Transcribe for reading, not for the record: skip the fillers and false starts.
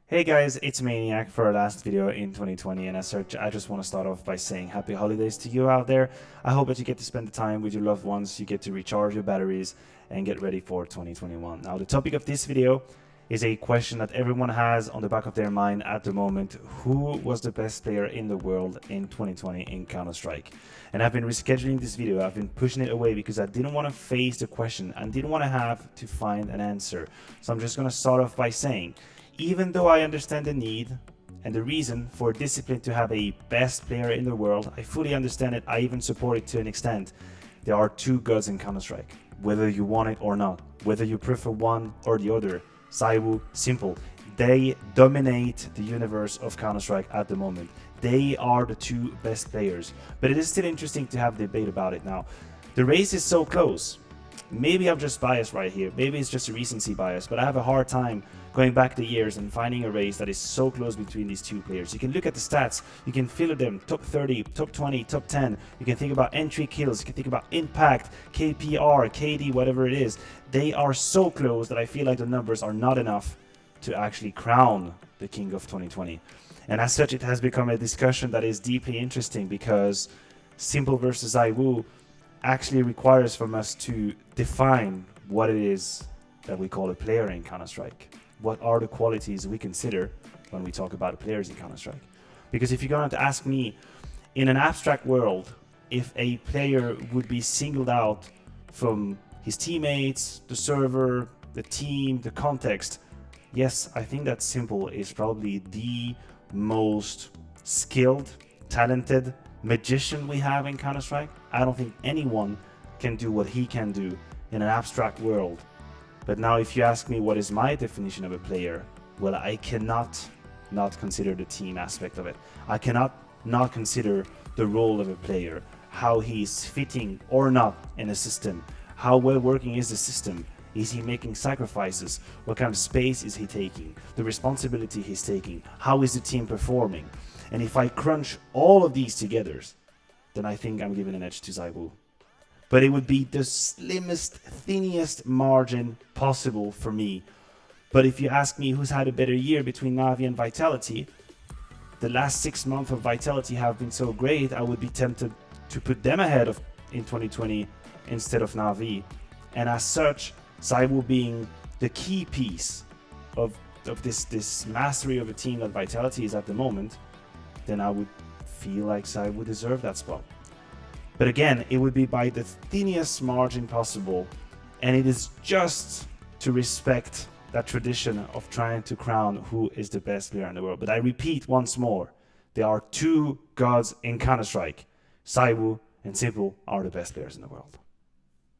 Hey guys, it's Maniac for our last video in 2020, and as such, I just want to start off by saying happy holidays to you out there. I hope that you get to spend the time with your loved ones, you get to recharge your batteries, and get ready for 2021. Now, the topic of this video is a question that everyone has on the back of their mind at the moment. Who was the best player in the world in 2020 in Counter-Strike? And I've been rescheduling this video, I've been pushing it away because I didn't want to face the question and didn't want to have to find an answer. So I'm just going to start off by saying, even though I understand the need and the reason for discipline to have a best player in the world, I fully understand it, I even support it to an extent. There are two gods in Counter-Strike, whether you want it or not, whether you prefer one or the other. ZywOo, simple. They dominate the universe of Counter-Strike at the moment. They are the two best players. But it is still interesting to have debate about it now. The race is so close. Maybe I'm just biased right here. Maybe it's just a recency bias, but I have a hard time going back the years and finding a race that is so close between these two players. You can look at the stats, you can filter them, top 30, top 20, top 10. You can think about entry kills, you can think about impact, KPR, KD, whatever it is. They are so close that I feel like the numbers are not enough to actually crown the king of 2020. And as such, it has become a discussion that is deeply interesting because Simple versus ZywOo actually requires from us to define what it is that we call a player in Counter-Strike. What are the qualities we consider when we talk about players in Counter-Strike? Because if you're going to ask me, in an abstract world, if a player would be singled out from his teammates, the server, the team, the context, yes, I think that Simple is probably the most skilled, talented magician we have in Counter-Strike. I don't think anyone can do what he can do in an abstract world. But now if you ask me what is my definition of a player, well, I cannot not consider the team aspect of it. I cannot not consider the role of a player, how he is fitting or not in a system, how well working is the system, is he making sacrifices, what kind of space is he taking, the responsibility he's taking, how is the team performing. And if I crunch all of these together, then I think I'm giving an edge to ZywOo. But it would be the slimmest, thinniest margin possible for me. But if you ask me who's had a better year between Na'Vi and Vitality, the last 6 months of Vitality have been so great, I would be tempted to put them ahead of in 2020 instead of Na'Vi. And as such, ZywOo being the key piece of this mastery of a team that Vitality is at the moment, then I would feel like ZywOo deserve that spot. But again, it would be by the thinnest margin possible, and it is just to respect that tradition of trying to crown who is the best player in the world. But I repeat once more, there are two gods in Counter-Strike. ZywOo and Simple are the best players in the world.